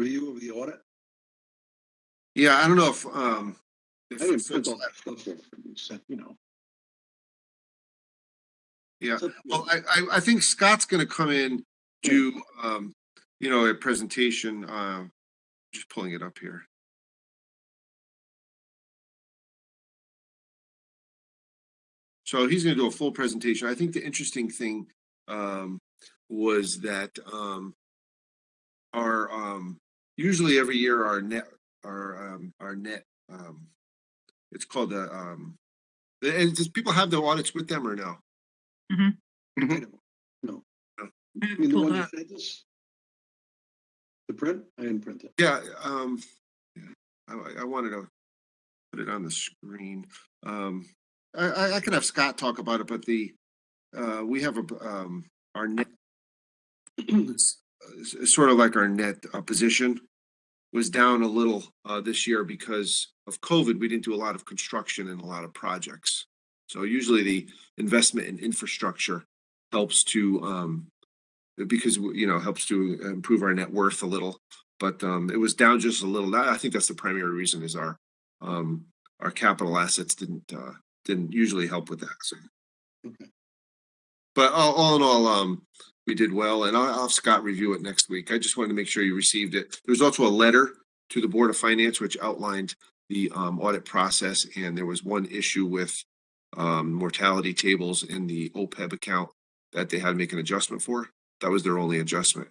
review of the audit? Yeah, I don't know if I didn't print all that stuff for you. Yeah, well, I think Scott's going to come in to a presentation. Just pulling it up here. So he's going to do a full presentation. I think the interesting thing was that our usually every year our net it's called the and does people have the audits with them or no? Mm-hmm. No. I mean, the one you sent us, the print? I didn't print it. Yeah, I wanted to put it on the screen. I can have Scott talk about it, but we have our net sort of like our net position was down a little this year because of COVID. We didn't do a lot of construction and a lot of projects. So usually the investment in infrastructure helps to because helps to improve our net worth a little. But it was down just a little. I think that's the primary reason is our capital assets didn't usually help with that. So. Okay. But all in all, we did well, and I'll have Scott review it next week. I just wanted to make sure you received it. There was also a letter to the Board of Finance which outlined the audit process, and there was one issue with mortality tables in the OPEB account that they had to make an adjustment for. That was their only adjustment,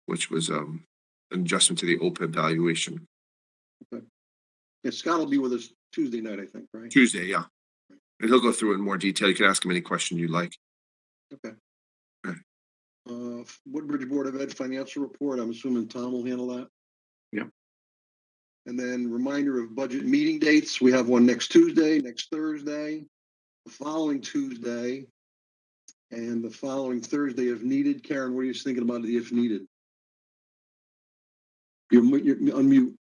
which was an adjustment to the OPEB valuation. Okay. Yeah, Scott will be with us Tuesday night, I think, right? Tuesday, yeah. And he'll go through it in more detail. You can ask him any question you'd like. Okay. Woodbridge Board of Ed financial report. I'm assuming Tom will handle that. Yeah. And then reminder of budget meeting dates. We have one next Tuesday, next Thursday, the following Tuesday, and the following Thursday if needed. Karen, what are you thinking about the if needed? You're unmute.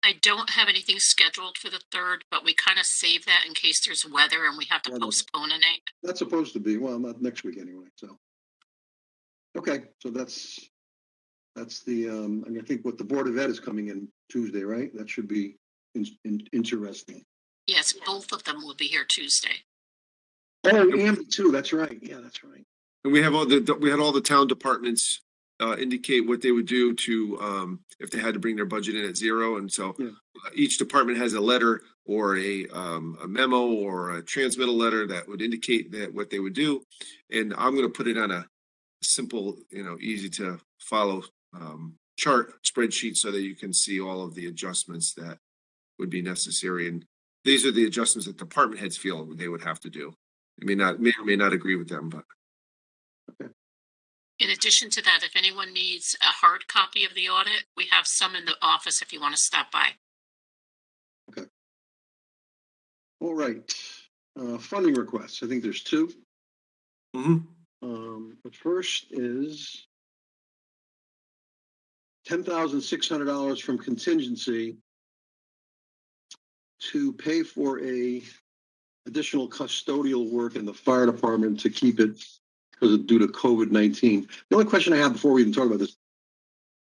I don't have anything scheduled for the 3rd, but we kind of save that in case there's weather and we have to postpone a night. That's supposed to be, well, not next week anyway, so. Okay, so that's the, I think what the Board of Ed is coming in Tuesday, right? That should be interesting. Yes, both of them will be here Tuesday. Oh, and too, that's right. Yeah, that's right. And we had all the town departments indicate what they would do to if they had to bring their budget in at zero, and so each department has a letter or a memo or a transmittal letter that would indicate that what they would do. And I'm going to put it on a simple, easy to follow chart spreadsheet so that you can see all of the adjustments that would be necessary. And these are the adjustments that department heads feel they would have to do. I may or may not agree with them, but. Okay. In addition to that, if anyone needs a hard copy of the audit, we have some in the office if you want to stop by. Okay. All right. Funding requests. I think there's 2. The first is $10,600 from contingency to pay for a additional custodial work in the fire department to keep it due to COVID-19. The only question I have before we even talk about this,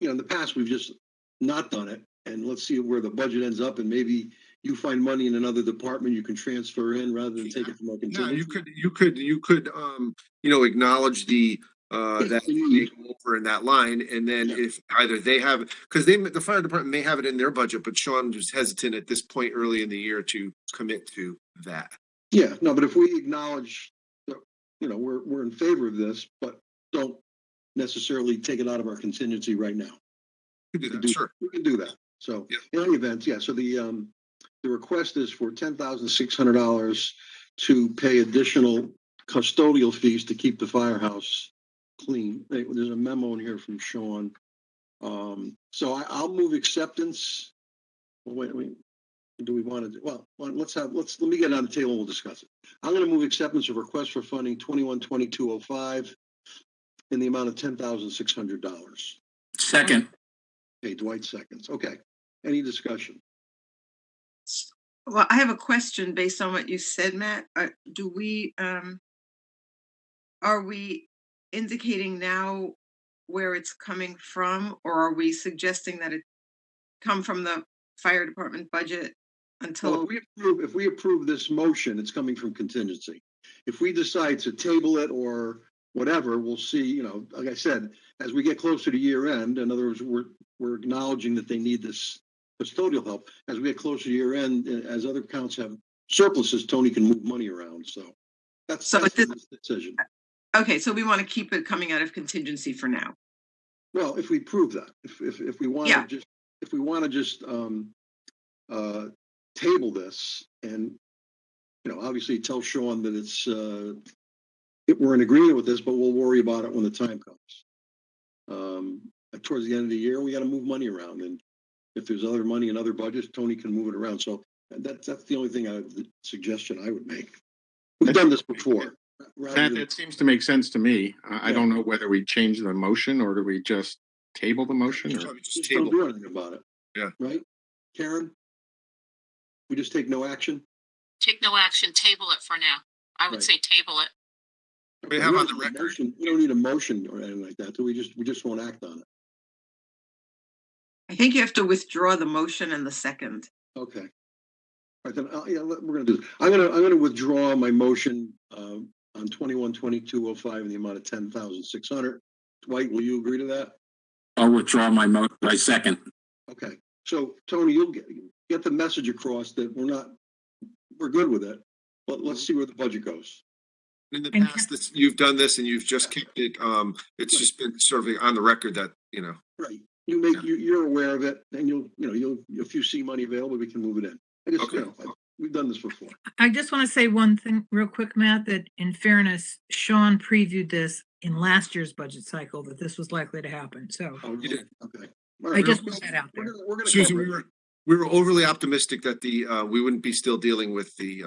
in the past we've just not done it, and let's see where the budget ends up, and maybe you find money in another department you can transfer in rather than take it from our contingency. Yeah, you could acknowledge the that they go over in that line, and then if either they have, because the fire department may have it in their budget, but Sean was hesitant at this point early in the year to commit to that. Yeah, no, but if we acknowledge that, we're in favor of this, but don't necessarily take it out of our contingency right now. We can do that, sure. We can do that. So in any event, so the request is for $10,600 to pay additional custodial fees to keep the firehouse clean. There's a memo in here from Sean. So I'll move acceptance. Well, wait. Do we want to do? Well, let me get it on the table and we'll discuss it. I'm going to move acceptance of request for funding 212205 in the amount of $10,600. Second. Okay, Dwight seconds. Okay. Any discussion? Well, I have a question based on what you said, Matt. Are we indicating now where it's coming from, or are we suggesting that it come from the fire department budget Well, until? if we approve this motion, it's coming from contingency. If we decide to table it or whatever, we'll see, you know, like I said, as we get closer to year end, in other words, we're acknowledging that they need this custodial help. As we get closer to year end, as other accounts have surpluses, Tony can move money around, so that's So the decision. Okay, so we want to keep it coming out of contingency for now. Well, if we prove that, if we want Yeah. to just, if we want to just table this and, you know, obviously tell Sean that it's, we're in agreement with this, but we'll worry about it when the time comes. Towards the end of the year, we got to move money around, and if there's other money in other budgets, Tony can move it around. So that's the only thing the suggestion I would make. We've done this before. That seems to make sense to me. I don't know whether we change the motion or do we just table the motion? Or... Just don't do anything about it. Yeah. Right, Karen? We just take no action? Take no action, table it for now. I would Right. say table it. We have on the record. We don't need a motion or anything like that. Do we just won't act on it? I think you have to withdraw the motion and the second. Okay. All right, then, yeah, we're gonna do this. I'm gonna withdraw my motion on 21-22-05 in the amount of 10,600. Dwight, will you agree to that? I'll withdraw my motion. I second. Okay. So Tony, you'll get the message across that we're good with it, but let's see where the budget goes. In the past, you've done this and you've just kept it, it's just been sort of on the record that, you know. Right. You're aware of it, and you'll if you see money available, we can move it in. I just, Okay. We've done this before. I just want to say one thing real quick, Matt, that in fairness, Sean previewed this in last year's budget cycle, that this was likely to happen. So Oh, You did. Okay. I just put that out there. We're gonna Susan, cover it. we were overly optimistic that we wouldn't be still dealing with the,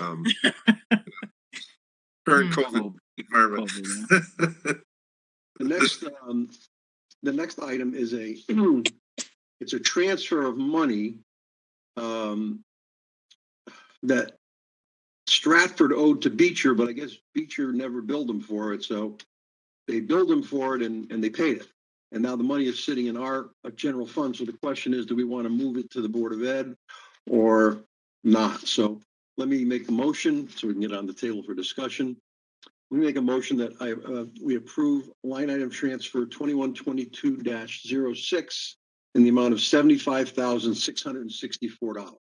current COVID environment. The next item is it's a transfer of money that Stratford owed to Beecher, but I guess Beecher never billed them for it, so they billed them for it and they paid it. And now the money is sitting in our general fund. So the question is, do we want to move it to the Board of Ed or not? So let me make a motion so we can get on the table for discussion. We make a motion that we approve line item transfer 2122-06 in the amount of $75,664.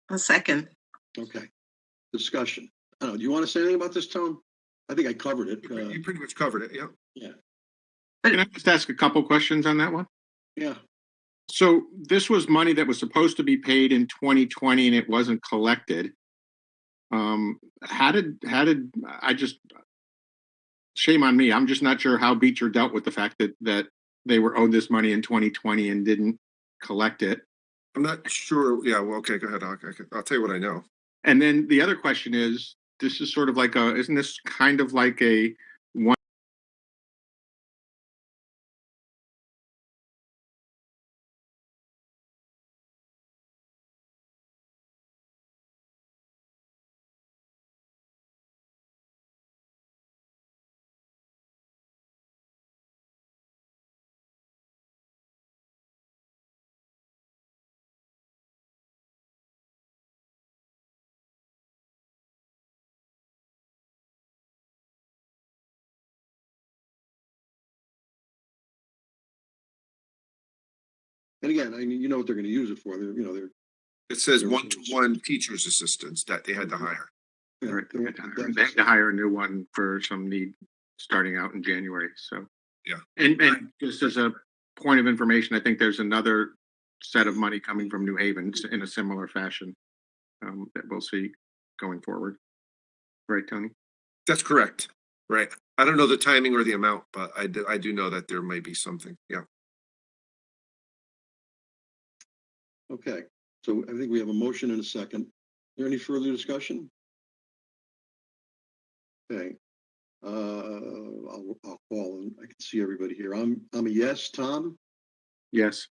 A second. Okay. Discussion. I don't know. Do you want to say anything about this, Tom? I think I covered it. You pretty much covered it, yeah. Yeah. Can I just ask a couple questions on that one? Yeah. So this was money that was supposed to be paid in 2020 and it wasn't collected. How did I just, shame on me. I'm just not sure how Beecher dealt with the fact that they were owed this money in 2020 and didn't collect it. I'm not sure. Yeah, well, okay, go ahead. I'll tell you what I know. And then the other question is, this is sort of like isn't this kind of like a one? And again, I mean, you know what they're going to use it for. They're It says one-to-one teachers assistants that they had to hire. They had to hire a new one for some need starting out in January. So Yeah. And just as a point of information, I think there's another set of money coming from New Haven in a similar fashion that we'll see going forward. Right, Tony? That's correct. Right. I don't know the timing or the amount, but I do know that there may be something. Yeah. Okay. So I think we have a motion and a second. Is there any further discussion? Okay. I'll call and I can see everybody here. I'm a yes. Tom? Yes.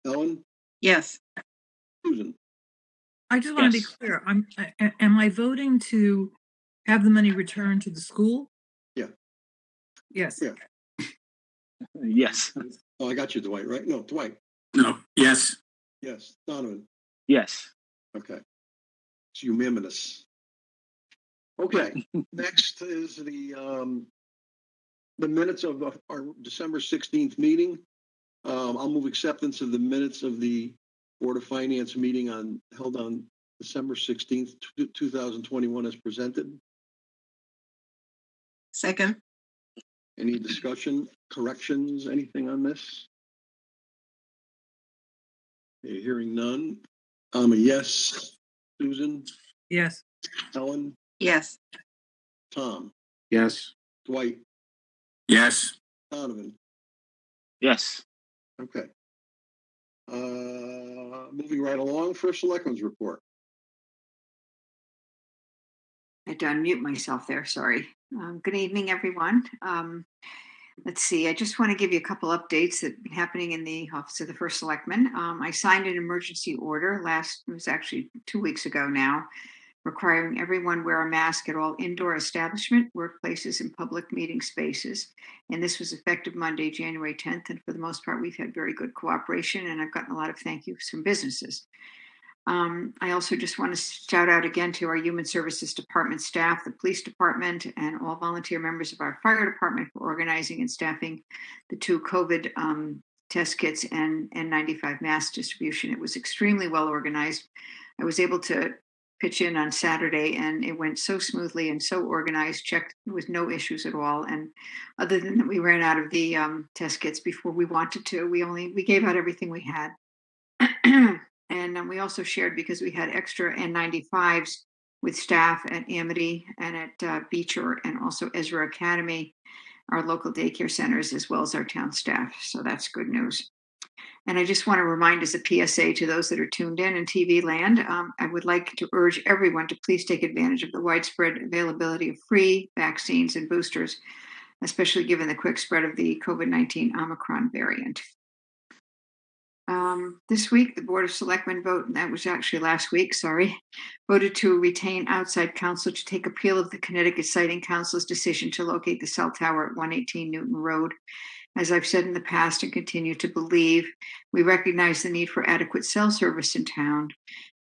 Ellen? Yes. Susan? I just want to be clear. Am I voting to have the money returned to the school? Yeah. Yes. Yeah. Yes. Oh, I got you, Dwight, right? No, Dwight. No, yes. Yes, Donovan. Yes. Okay. It's unanimous. Okay, next is the minutes of our December 16th meeting. I'll move acceptance of the minutes of the Board of Finance meeting held on December 16th, 2021 as presented. Second, Any discussion, corrections, anything on this? Okay, hearing none. I'm a yes. Susan, Yes. Helen, yes. Tom, Yes. Dwight, Yes. Donovan. Yes. Okay. Moving right along, first selectmen's report. I had to unmute myself there, sorry. Good evening, everyone. Let's see, I just want to give you a couple updates that have been happening in the Office of the First Selectman. I signed an emergency order it was actually 2 weeks ago now, requiring everyone wear a mask at all indoor establishment, workplaces, and public meeting spaces. And this was effective Monday, January 10th. And for the most part, we've had very good cooperation, and I've gotten a lot of thank yous from businesses. I also just want to shout out again to our Human Services Department staff, the police department, and all volunteer members of our fire department for organizing and staffing the 2 COVID test kits and N95 mask distribution. It was extremely well organized. I was able to pitch in on Saturday, and it went so smoothly and so organized, checked with no issues at all. And other than that, we ran out of the test kits before we wanted to. We gave out everything we had. And we also shared, because we had extra N95s with staff at Amity and at Beecher and also Ezra Academy, our local daycare centers, as well as our town staff. So that's good news. And I just want to remind, as a PSA to those that are tuned in TV land, I would like to urge everyone to please take advantage of the widespread availability of free vaccines and boosters, especially given the quick spread of the COVID-19 Omicron variant. This week, the Board of Selectmen that was actually last week, voted to retain outside counsel to take appeal of the Connecticut Siting Council's decision to locate the cell tower at 118 Newton Road. As I've said in the past and continue to believe, we recognize the need for adequate cell service in town,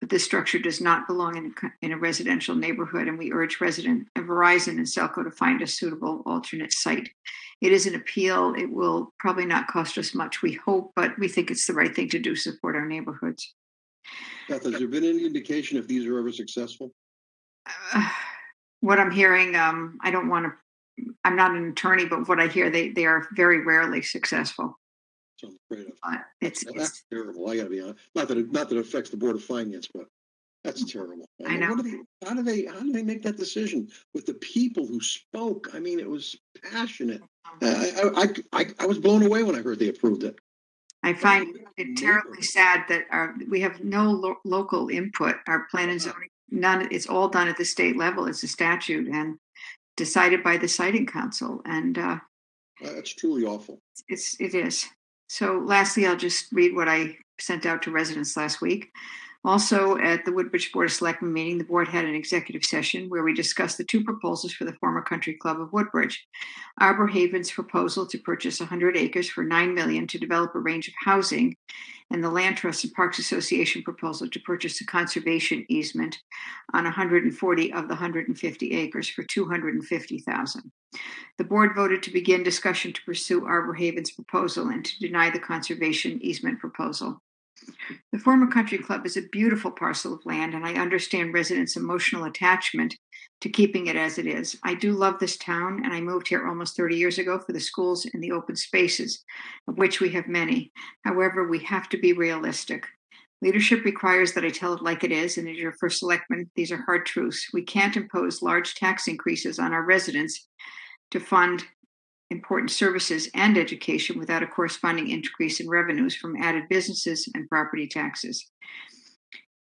but this structure does not belong in a residential neighborhood, and we urge Verizon and Selco to find a suitable alternate site. It is an appeal. It will probably not cost us much, we hope, but we think it's the right thing to do to support our neighborhoods. Beth, has there been any indication if these are ever successful? What I'm hearing, I'm not an attorney, but what I hear, they are very rarely successful. So I'm afraid of. It's terrible. I gotta be honest. Not that it affects the Board of Finance, but that's terrible. I know. How do they make that decision with the people who spoke? I mean, it was passionate. I was blown away when I heard they approved it. I find it terribly sad that we have no local input. Our plan and zoning, none. It's all done at the state level. It's a statute and decided by the Siting Council, and that's truly awful. It is. So, lastly, I'll just read what I sent out to residents last week. Also, at the Woodbridge Board of Selectmen meeting, the board had an executive session where we discussed the 2 proposals for the former Country Club of Woodbridge. Arbor Haven's proposal to purchase 100 acres for $9 million to develop a range of housing, and the Land Trust and Parks Association proposal to purchase a conservation easement on 140 of the 150 acres for $250,000. The board voted to begin discussion to pursue Arbor Haven's proposal and to deny the conservation easement proposal. The former Country Club is a beautiful parcel of land, and I understand residents' emotional attachment to keeping it as it is. I do love this town, and I moved here almost 30 years ago for the schools and the open spaces, of which we have many. However, we have to be realistic. Leadership requires that I tell it like it is, and as your first selectman, these are hard truths. We can't impose large tax increases on our residents to fund important services and education without a corresponding increase in revenues from added businesses and property taxes.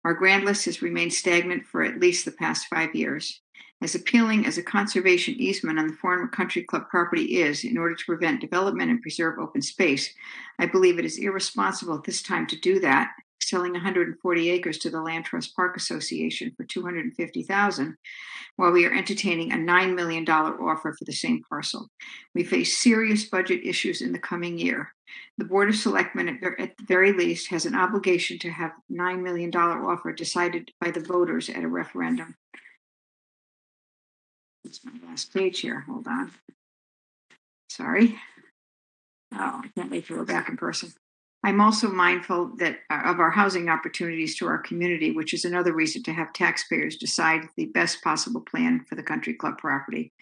Our grand list has remained stagnant for at least the past 5 years. As appealing as a conservation easement on the former Country Club property is in order to prevent development and preserve open space, I believe it is irresponsible at this time to do that selling 140 acres to the Land Trust Park Association for $250,000, while we are entertaining a $9 million offer for the same parcel. We face serious budget issues in the coming year. The Board of Selectmen, at the very least, has an obligation to have $9 million offer decided by the voters at a referendum. That's my last page here. Hold on. Sorry. Oh, I can't wait to go back in person. I'm also mindful that of our housing opportunities to our community, which is another reason to have taxpayers decide the best possible plan for the country club property.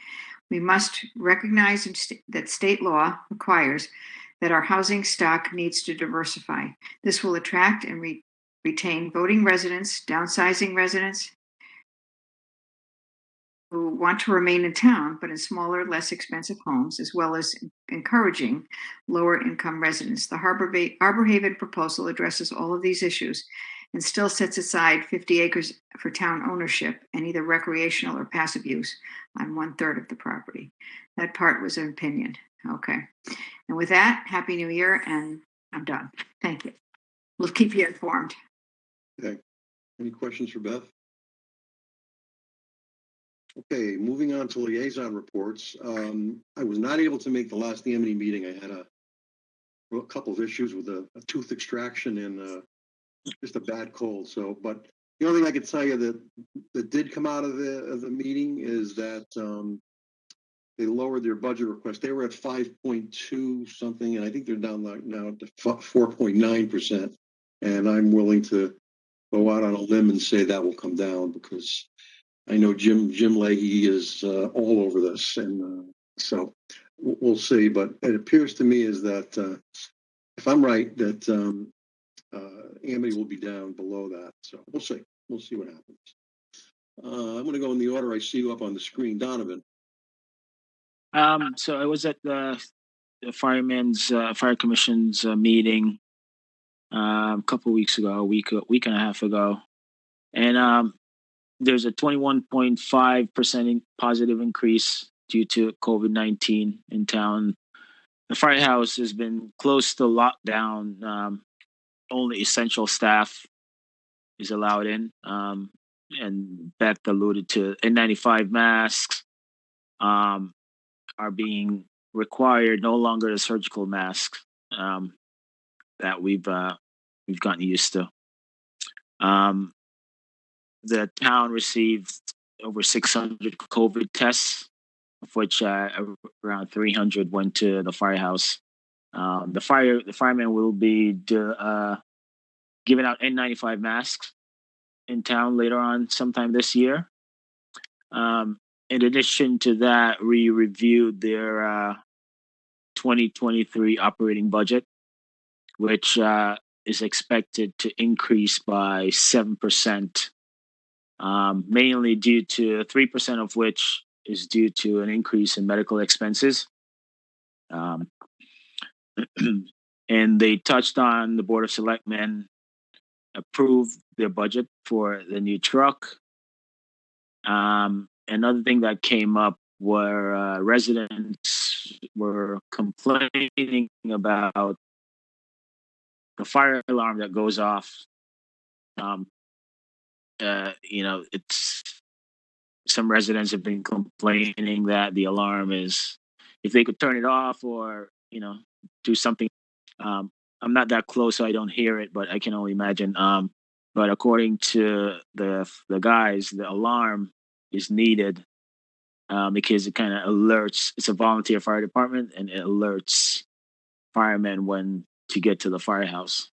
We must recognize that state law requires that our housing stock needs to diversify. This will attract and retain voting residents, downsizing residents who want to remain in town, but in smaller, less expensive homes, as well as encouraging lower income residents. The Harbor Haven proposal addresses all of these issues and still sets aside 50 acres for town ownership and either recreational or passive use on 1/3 of the property. That part was an opinion. Okay. And with that, Happy New Year, and I'm done. Thank you. We'll keep you informed. Okay. Any questions for Beth? Okay, moving on to liaison reports. I was not able to make the last Amity meeting. I had a couple of issues with a tooth extraction and just a bad cold. So, but the only thing I could tell you that did come out of the meeting is that they lowered their budget request. They were at 5.2 something, and I think they're down now to 4.9%. And I'm willing to go out on a limb and say that will come down, because I know Jim Leahy is all over this, and so we'll see. But it appears to me is that if I'm right, that Amity will be down below that. So we'll see. We'll see what happens. I'm going to go in the order I see you up on the screen, Donovan. So I was at the fire commission's meeting a couple weeks ago, a week and a half ago, and there's a 21.5% positive increase due to COVID-19 in town. The firehouse has been close to lockdown. Only essential staff is allowed in. And Beth alluded to N95 masks are being required, no longer the surgical masks that we've gotten used to. The town received over 600 COVID tests, of which around 300 went to the firehouse. The firemen will be giving out N95 masks in town later on sometime this year. In addition to that, we reviewed their 2023 operating budget, which is expected to increase by 7%. Mainly due to 3% of which is due to an increase in medical expenses. And they touched on the Board of Selectmen approved their budget for the new truck. Another thing that came up were residents were complaining about the fire alarm that goes off. It's some residents have been complaining that the alarm is, if they could turn it off or, do something. I'm not that close, so I don't hear it, but I can only imagine. But according to the guys, the alarm is needed because it kind of alerts. It's a volunteer fire department, and it alerts firemen when to get to the firehouse.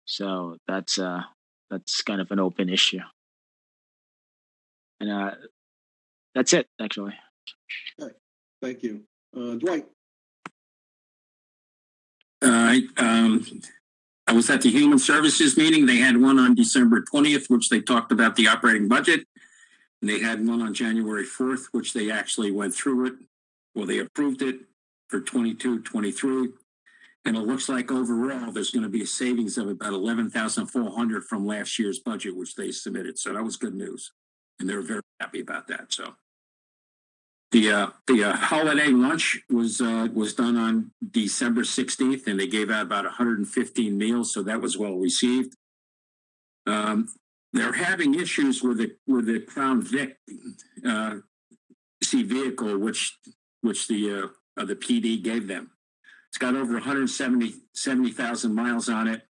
So that's kind of an open issue. And that's it, actually. Okay. Thank you. Dwight. I was at the Human Services meeting. They had one on December 20th, which they talked about the operating budget. And they had one on January 4th, which they actually went through it. Well, they approved it for 22-23. And it looks like overall there's going to be a savings of about $11,400 from last year's budget, which they submitted. So that was good news, and they're very happy about that. So the holiday lunch was done on December 16th, and they gave out about 115 meals, so that was well received. They're having issues with the Crown Vic C vehicle, which the PD gave them. It's got over 170,000 miles on it.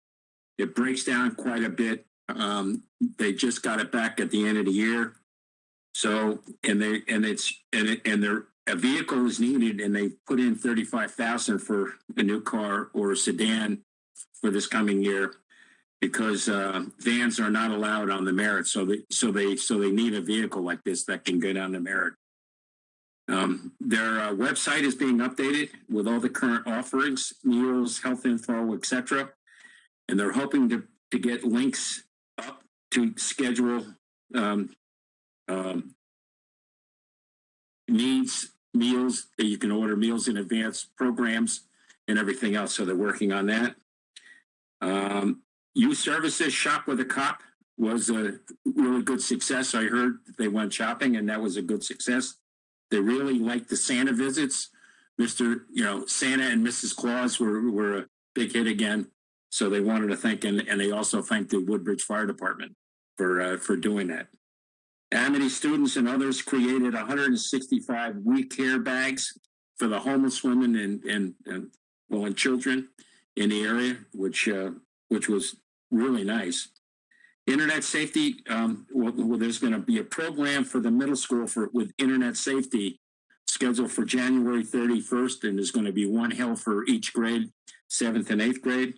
It breaks down quite a bit. They just got it back at the end of the year. So, a vehicle is needed, and they put in 35,000 for a new car or a sedan for this coming year, because vans are not allowed on the merit. So they need a vehicle like this that can go down the merit. Their website is being updated with all the current offerings, meals, health info, etc. And they're hoping to get links up to schedule needs, meals, that you can order meals in advance, programs, and everything else. So they're working on that. Youth Services Shop with a Cop was a really good success. I heard they went shopping, and that was a good success. They really liked the Santa visits. Santa and Mrs. Claus were a big hit again. So they wanted to thank, and they also thanked the Woodbridge Fire Department for doing that. Amity students and others created 165 We Care bags for the homeless women and children in the area, which was really nice. Internet safety. There's going to be a program for the middle school with internet safety scheduled for January 31st, and there's going to be one held for each grade, 7th and 8th grade.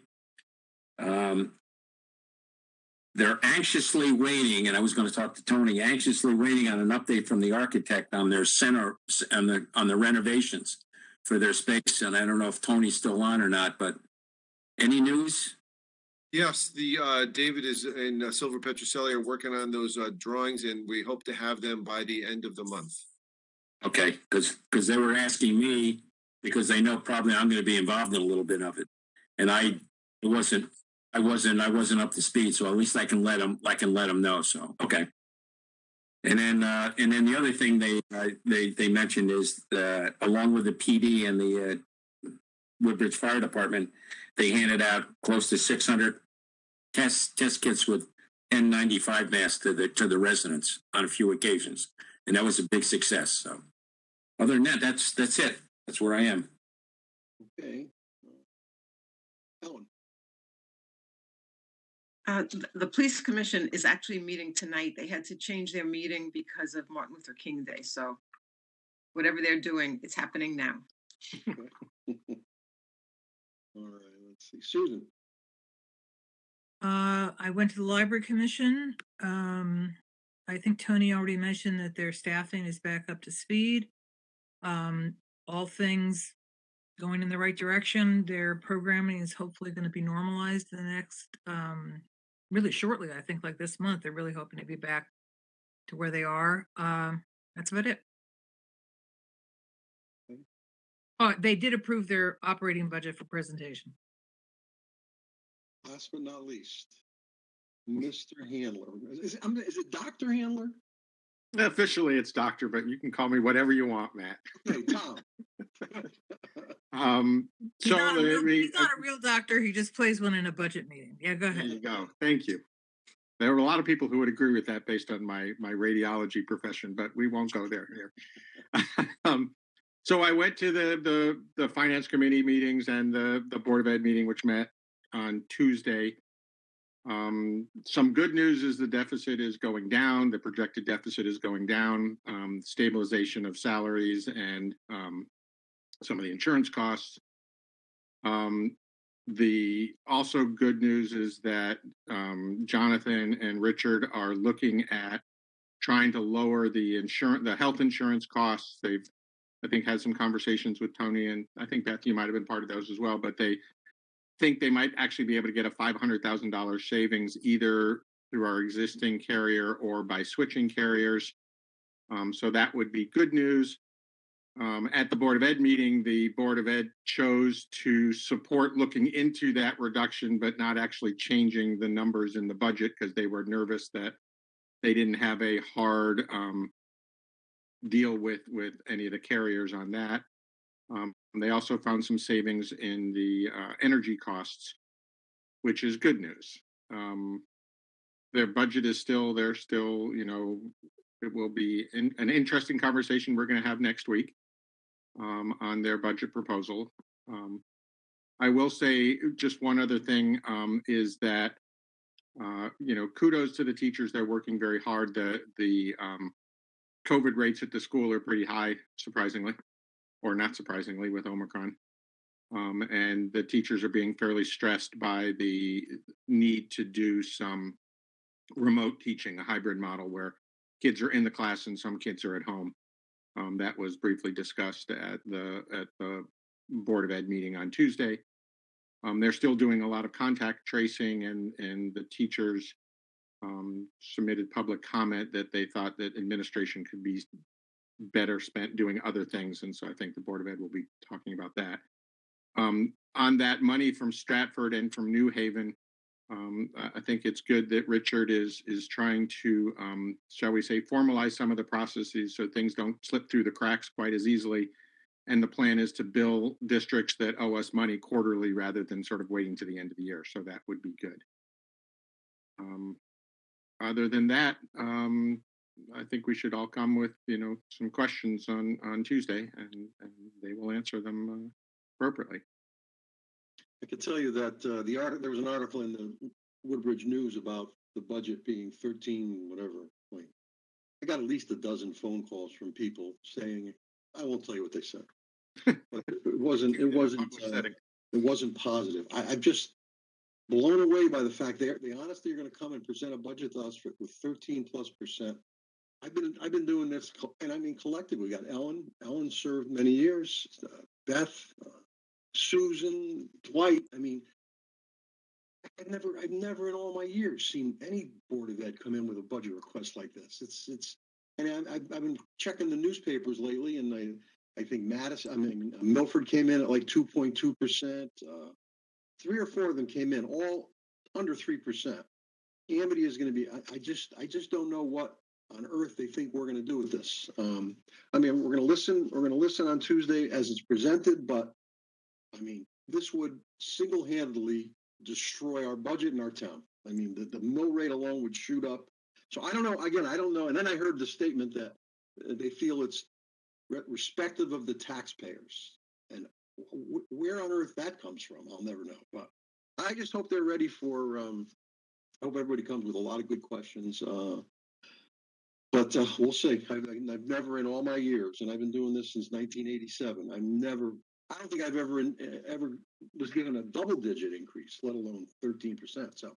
They're anxiously waiting, and I was going to talk to Tony, anxiously waiting on an update from the architect on their center, on the renovations for their space. And I don't know if Tony's still on or not, but any news? Yes, the David is and Silver Petrocelli are working on those drawings, and we hope to have them by the end of the month. Okay, because they were asking me, because they know probably I'm going to be involved in a little bit of it, and I wasn't up to speed, so at least I can let them know. So okay. And then the other thing they mentioned is along with the PD and the Woodbridge Fire Department, they handed out close to 600 test kits with N95 masks to the residents on a few occasions, and that was a big success. So other than that, that's it. That's where I am. Okay. Ellen. The police commission is actually meeting tonight. They had to change their meeting because of Martin Luther King Day. So whatever they're doing, it's happening now. All right, let's see. Susan. I went to the library commission. I think Tony already mentioned that their staffing is back up to speed. All things going in the right direction. Their programming is hopefully going to be normalized in the next, really shortly. I think like this month, they're really hoping to be back to where they are. That's about it. Oh, they did approve their operating budget for presentation. Last but not least, Mr. Handler. Is it Dr. Handler? Officially, it's doctor, but you can call me whatever you want, Matt. Okay, Tom. He's not a real doctor. He just plays one in a budget meeting. Yeah, go ahead. There you go. Thank you. There were a lot of people who would agree with that based on my radiology profession, but we won't go there here. So I went to the finance committee meetings and the Board of Ed meeting, which met on Tuesday. Some good news is the deficit is going down. The projected deficit is going down. Stabilization of salaries and some of the insurance costs. The also good news is that Jonathan and Richard are looking at trying to lower the health insurance costs. They've, I think, had some conversations with Tony, and I think Beth, you might have been part of those as well, but they think they might actually be able to get a $500,000 savings either through our existing carrier or by switching carriers. So that would be good news. At the Board of Ed meeting, the Board of Ed chose to support looking into that reduction, but not actually changing the numbers in the budget because they were nervous that they didn't have a hard deal with any of the carriers on that. They also found some savings in the energy costs, which is good news. their budget is still, they're still, it will be an interesting conversation we're going to have next week on their budget proposal. I will say just one other thing is that, kudos to the teachers. They're working very hard. The COVID rates at the school are pretty high, surprisingly, or not surprisingly with Omicron. And the teachers are being fairly stressed by the need to do some remote teaching, a hybrid model where kids are in the class and some kids are at home. That was briefly discussed at the Board of Ed meeting on Tuesday. They're still doing a lot of contact tracing, and the teachers submitted public comment that they thought that administration could be better spent doing other things. And so I think the Board of Ed will be talking about that. On that money from Stratford and from New Haven, I think it's good that Richard is trying to, shall we say, formalize some of the processes so things don't slip through the cracks quite as easily. And the plan is to bill districts that owe us money quarterly rather than sort of waiting to the end of the year. So that would be good. Other than that, I think we should all come with, some questions on Tuesday, and they will answer them appropriately. I can tell you that there was an article in the Woodbridge News about the budget being 13 whatever point. I got at least a dozen phone calls from people saying, I won't tell you what they said. But it wasn't positive. I'm just blown away by the fact they honestly are going to come and present a budget to us with 13+%. I've been doing this, and I mean collectively. We got Ellen served many years, Beth, Susan, Dwight. I mean, I've never in all my years seen any Board of Ed come in with a budget request like this. And I've been checking the newspapers lately, and I think Milford came in at like 2.2%. 3 or 4 of them came in all under 3%. Amity is going to be. I just don't know what on earth they think we're going to do with this. We're going to listen. We're going to listen on Tuesday as it's presented, but this would single-handedly destroy our budget in our town. The mill rate alone would shoot up. So I don't know. Again, I don't know. And then I heard the statement that they feel it's respective of the taxpayers. And where on earth that comes from, I'll never know. But I just hope they're ready for. I hope everybody comes with a lot of good questions. But we'll see. I've never in all my years, and I've been doing this since 1987. I don't think I've ever was given a double-digit increase, let alone 13%. So,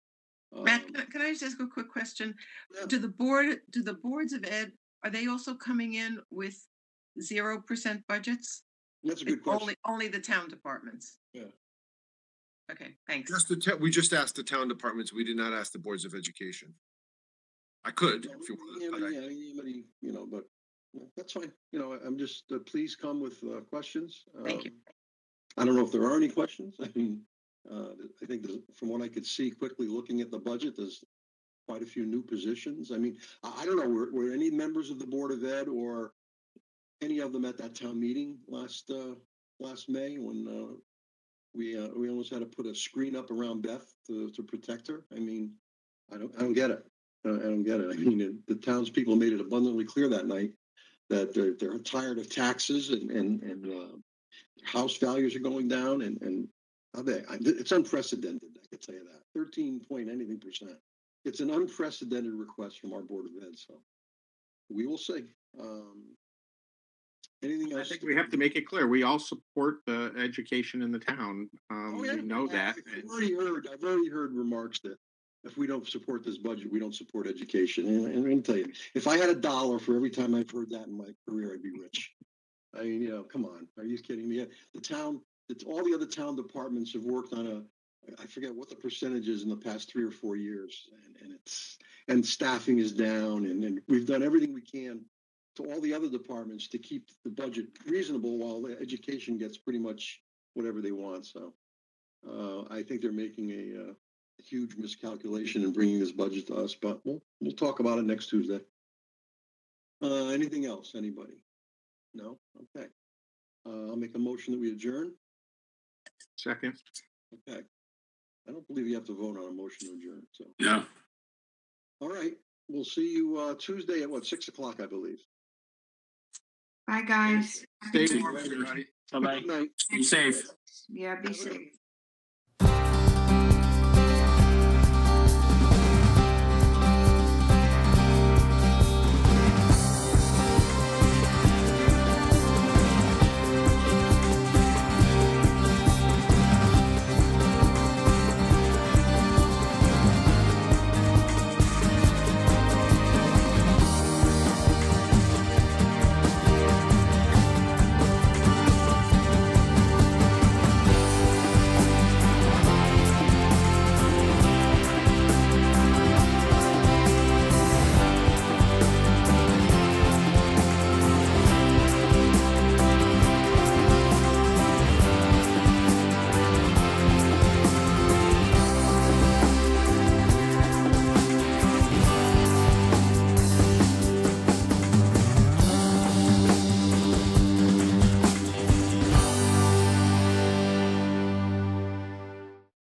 Matt, can I just ask a quick question? Yeah. Do the boards of ed, are they also coming in with 0% budgets? That's a good question. Only the town departments. Yeah. Okay, thanks. We just asked the town departments. We did not ask the boards of education. I could, if you want. But that's fine. I'm just please come with questions. Thank you. I don't know if there are any questions. I think from what I could see quickly looking at the budget, there's quite a few new positions. I don't know. Were any members of the Board of Ed or any of them at that town meeting last May when we almost had to put a screen up around Beth to protect her? I don't get it. I don't get it. The townspeople made it abundantly clear that night that they're tired of taxes and house values are going down and it's unprecedented. I can tell you that 13 point anything %. It's an unprecedented request from our Board of Ed. So we will see. Anything else? I think we have to make it clear. We all support the education in the town. Yeah. We know that. I've already heard remarks that if we don't support this budget, we don't support education. And I'm going to tell you, if I had $1 for every time I've heard that in my career, I'd be rich. Come on. Are you kidding me? All the other town departments have worked on I forget what the percentage is in the past 3 or 4 years. And staffing is down. And we've done everything we can to all the other departments to keep the budget reasonable while the education gets pretty much whatever they want. So I think they're making a huge miscalculation in bringing this budget to us, but we'll talk about it next Tuesday. Anything else? Anybody? No? Okay. I'll make a motion that we adjourn. Second. Okay. I don't believe you have to vote on a motion to adjourn. So Yeah. All right, we'll see you Tuesday at what, 6 o'clock, I believe. Bye, guys. Stay warm, everybody. Bye-bye. Good night. Be safe. Yeah, be safe.